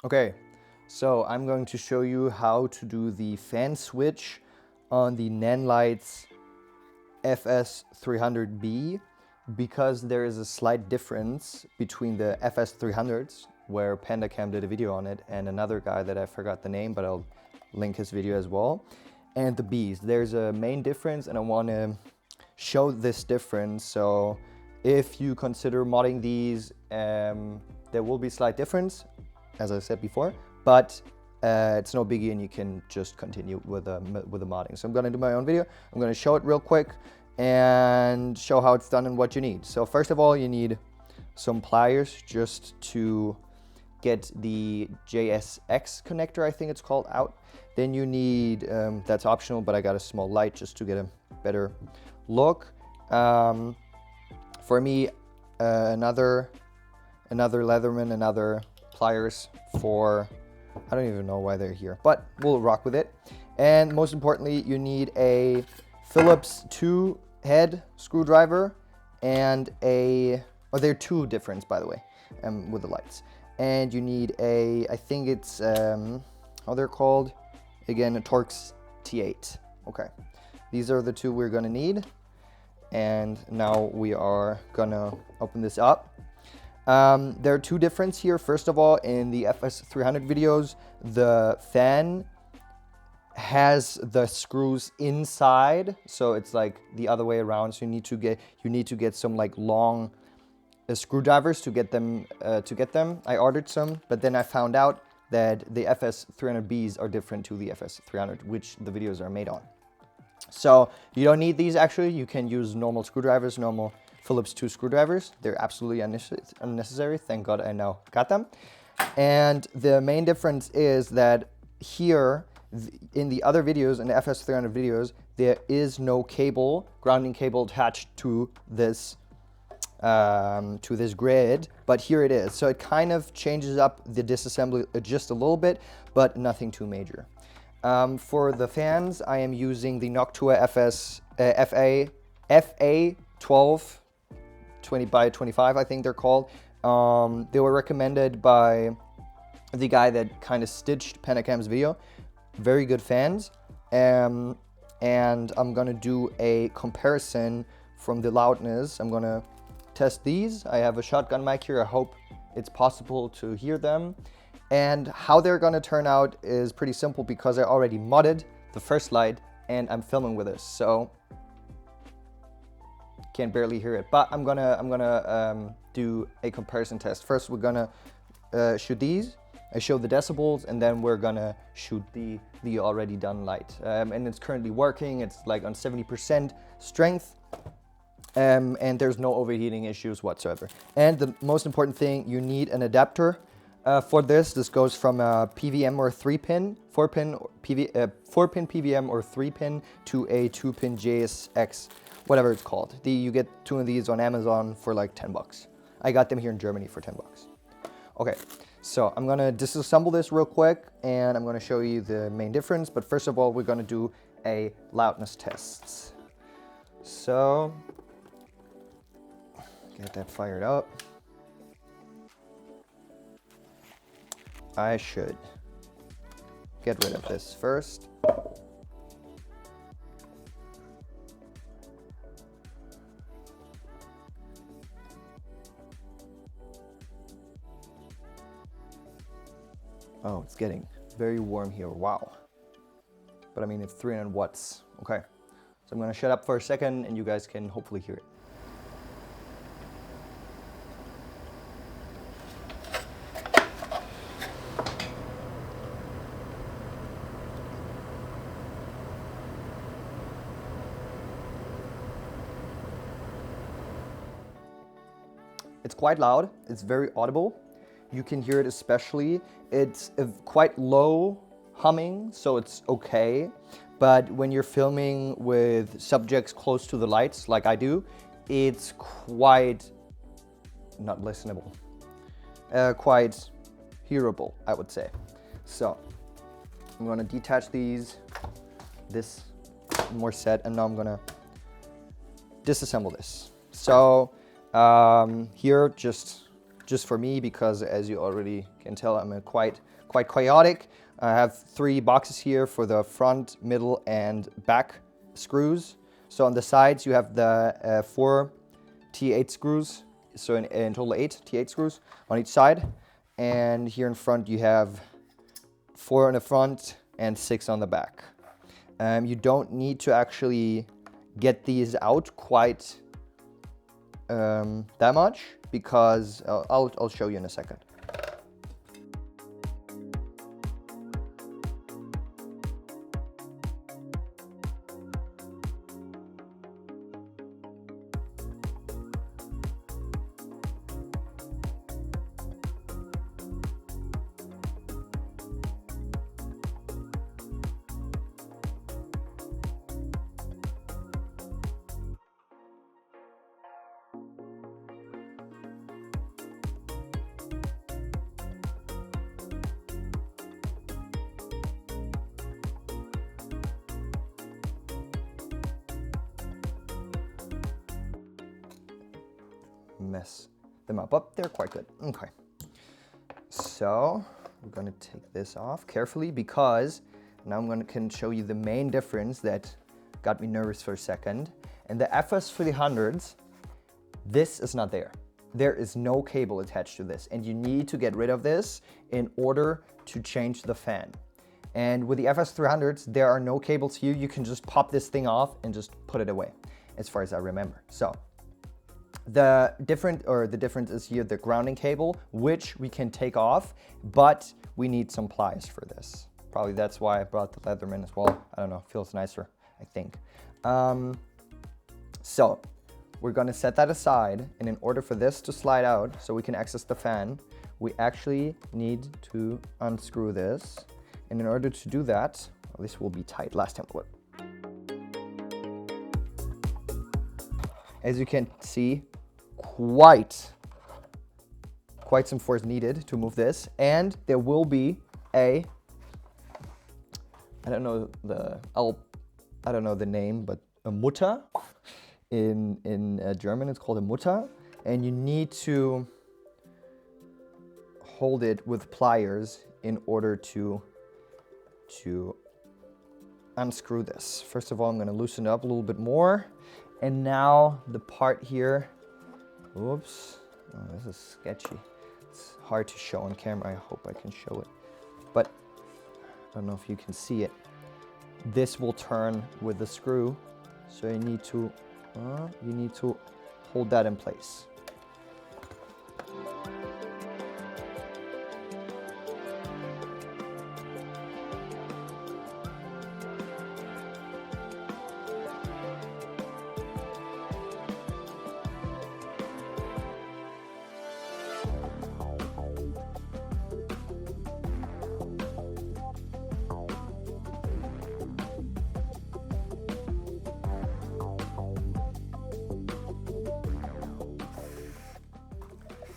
Okay, so I'm going to show you how to do the fan switch on the Nanlite's FS300B, because there is a slight difference between the FS300s, where Pandacam did a video on it, and another guy that I forgot the name, but I'll link his video as well, and the Bs. There's a main difference, and I want to show this difference. So if you consider modding these, there will be slight difference, as I said before, but it's no biggie, and you can just continue with the modding. So I'm going to do my own video. I'm going to show it real quick and show how it's done and what you need. So first of all, you need some pliers just to get the JSX connector, I think it's called, out. Then you need, that's optional, but I got a small light just to get a better look. For me, another Leatherman, another pliers for, I don't even know why they're here, but we'll rock with it. And most importantly, you need a Phillips 2 head screwdriver and a, oh, there are two different, by the way, with the lights. And you need a, I think it's, how they're called, again, a Torx T8. Okay, these are the two we're gonna need. And now we are gonna open this up. There are two differences here. First of all, in the FS300 videos, the fan has the screws inside, so it's like the other way around. So you need to get some like long screwdrivers to get them. I ordered some, but then I found out that the FS300Bs are different to the FS300, which the videos are made on. So you don't need these actually. You can use normal screwdrivers, normal Phillips 2 screwdrivers. They're absolutely unnecessary. Thank God I now got them. And the main difference is that here, in the other videos, in the FS300 videos, there is no cable, grounding cable attached to this grid, but here it is. So it kind of changes up the disassembly just a little bit, but nothing too major. For the fans, I am using the Noctua FA12X25, I think they're called. They were recommended by the guy that kind of stitched Pandacams' video. Very good fans. And I'm gonna do a comparison from the loudness. I'm gonna test these. I have a shotgun mic here. I hope it's possible to hear them. And how they're gonna turn out is pretty simple, because I already modded the first light and I'm filming with this, so can barely hear it. But I'm gonna do a comparison test. First, we're gonna shoot these. I show the decibels, and then we're gonna shoot the already done light. And it's currently working. It's like on 70% strength. And there's no overheating issues whatsoever. And the most important thing, you need an adapter. For this goes from a PWM or 3-pin, 4-pin PWM or 3-pin to a 2-pin JSX, whatever it's called. You get two of these on Amazon for like 10 bucks. I got them here in Germany for 10 bucks. Okay, so I'm gonna disassemble this real quick, and I'm gonna show you the main difference. But first of all, we're gonna do a loudness test. So, get that fired up. I should get rid of this first. Oh, it's getting very warm here. Wow. But I mean, it's 300 watts. Okay. So I'm going to shut up for a second, and you guys can hopefully hear it. It's quite loud. It's very audible. You can hear it especially. It's quite low humming, so it's okay. But when you're filming with subjects close to the lights, like I do, it's quite not listenable. Quite hearable, I would say. So I'm gonna detach this more set, and now I'm gonna disassemble this. So here, just just for me, because as you already can tell, I'm a quite chaotic. I have 3 boxes here for the front, middle, and back screws. So on the sides, you have the 4 T8 screws. So in total 8 T8 screws on each side. And here in front, you have 4 on the front and 6 on the back. You don't need to actually get these out quite that much, because I'll show you in a second. Mess them up. Oh, they're quite good. Okay. So I'm going to take this off carefully, because now I'm can show you the main difference that got me nervous for a second. And the FS300s, this is not there. There is no cable attached to this, and you need to get rid of this in order to change the fan. And with the FS300s, there are no cables here. You can just pop this thing off and just put it away, as far as I remember. So the difference is here the grounding cable, which we can take off, but we need some pliers for this. Probably that's why I brought the Leatherman as well. I don't know, feels nicer, I think. So we're gonna set that aside, and in order for this to slide out so we can access the fan, we actually need to unscrew this. And in order to do that, well, this will be tight. Last time, look. As you can see, quite some force needed to move this, and there will be a, I don't know the name, but a Mutter. In German, it's called a Mutter, and you need to hold it with pliers in order to unscrew this. First of all, I'm going to loosen it up a little bit more, and now the part here. Oops, oh, this is sketchy. It's hard to show on camera. I hope I can show it, but I don't know if you can see it. This will turn with the screw, so you need to hold that in place.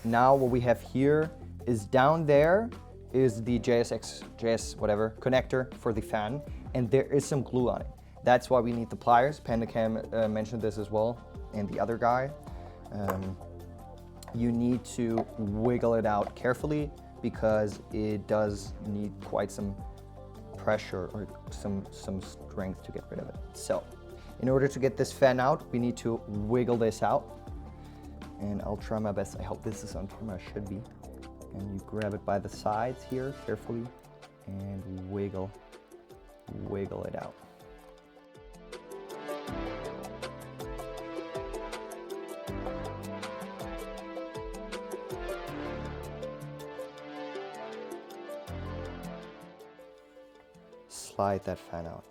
Now what we have here is down there is the JS whatever connector for the fan, and there is some glue on it. That's why we need the pliers. Pandacam mentioned this as well, and the other guy. You need to wiggle it out carefully, because it does need quite some pressure or some strength to get rid of it. So in order to get this fan out, we need to wiggle this out. And I'll try my best. I hope this is on camera, should be. And you grab it by the sides here carefully and wiggle it out. Slide that fan out.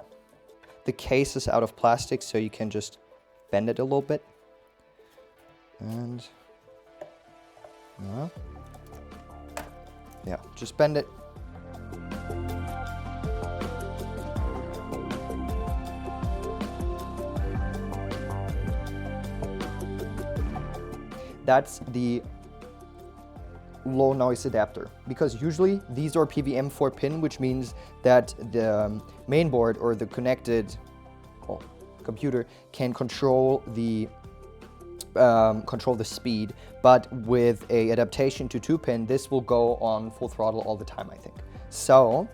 The case is out of plastic, so you can just bend it a little bit. And yeah, just bend it. That's the low noise adapter, because usually these are PWM 4-pin, which means that the main board or the connected computer can control the control the speed, but with a adaptation to 2-pin, this will go on full throttle all the time, I think. So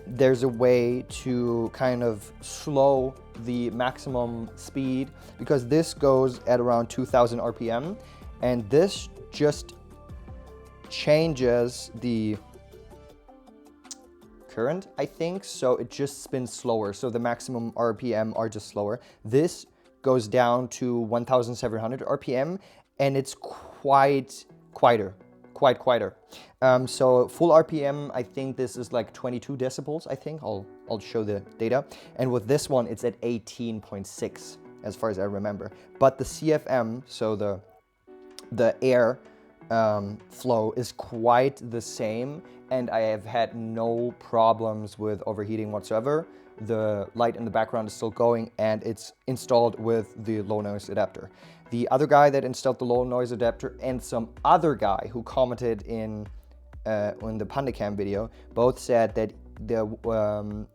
there's a way to kind of slow the maximum speed, because this goes at around 2000 RPM, and this just changes the current, I think, so it just spins slower, so the maximum RPM are just slower. This goes down to 1700 RPM, and it's quieter. So full RPM, I think this is like 22 decibels, I think. I'll show the data. And with this one, it's at 18.6, as far as I remember. But the CFM, so the air flow is quite the same, and I have had no problems with overheating whatsoever. The light in the background is still going, and it's installed with the low noise adapter. The other guy that installed the low noise adapter and some other guy who commented in the Pandacam video both said that the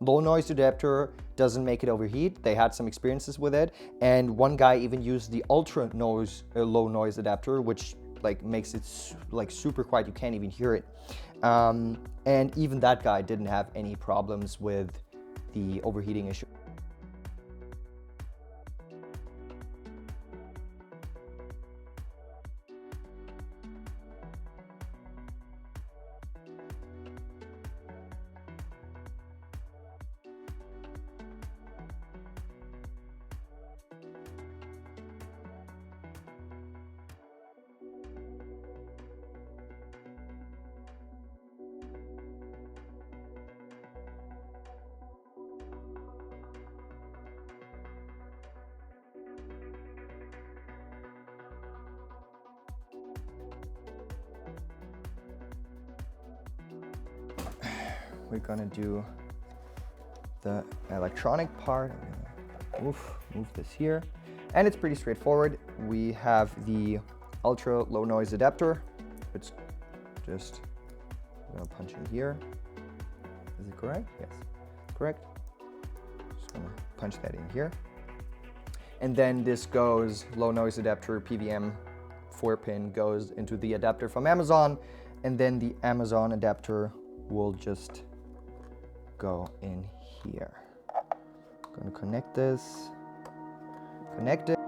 low noise adapter doesn't make it overheat. They had some experiences with it, and one guy even used the ultra low noise adapter, which like makes it like super quiet. You can't even hear it. And even that guy didn't have any problems with the overheating issue. We're gonna do the electronic part. I'm gonna move this here, and it's pretty straightforward. We have the ultra low noise adapter. It's just, I'm gonna punch in here. Is it correct? Yes, correct. Just gonna punch that in here. And then this goes, low noise adapter PWM 4-pin goes into the adapter from Amazon, and then the Amazon adapter will just go in here. I'm gonna connect this, connect it.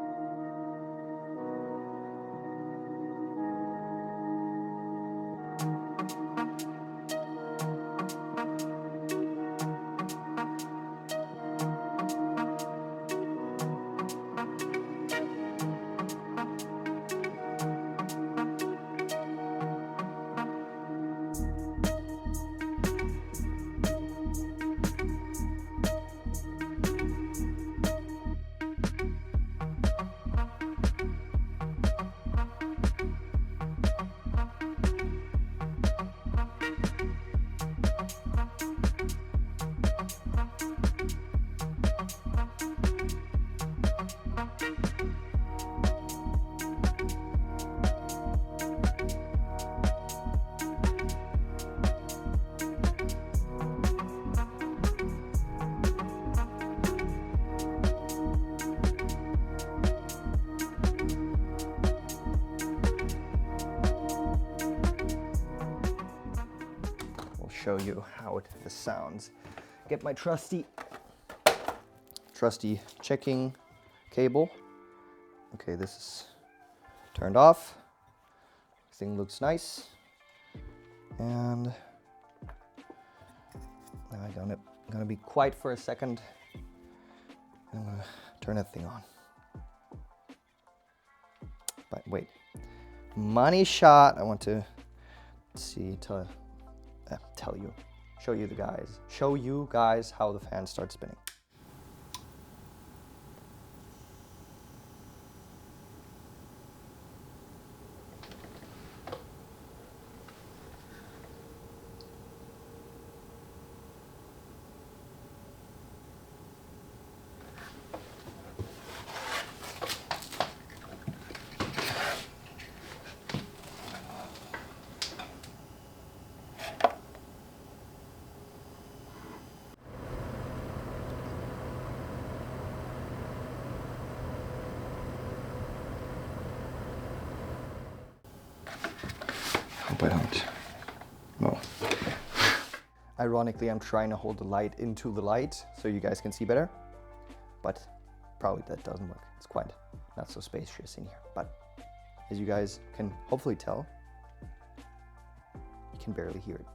Show you how this sounds. Get my trusty checking cable. Okay, this is turned off. Everything looks nice. And now I'm gonna be quiet for a second. I'm gonna turn that thing on. But wait, money shot. I want to see show you guys how the fan starts spinning. hope I don't. No. Ironically, I'm trying to hold the light into the light so you guys can see better, but probably that doesn't work. It's quite not so spacious in here, but as you guys can hopefully tell, you can barely hear it.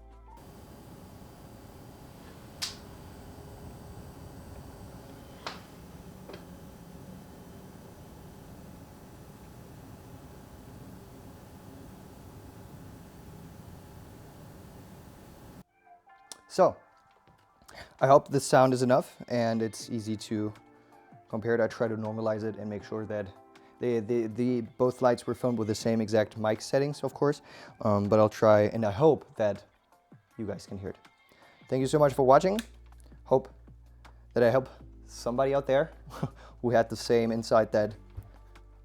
So, I hope this sound is enough and it's easy to compare it. I try to normalize it and make sure that both lights were filmed with the same exact mic settings, of course, but I'll try, and I hope that you guys can hear it. Thank you so much for watching. Hope that I help somebody out there who had the same insight that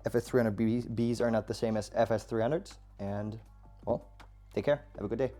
FS300Bs are not the same as FS300s, and well, take care. Have a good day.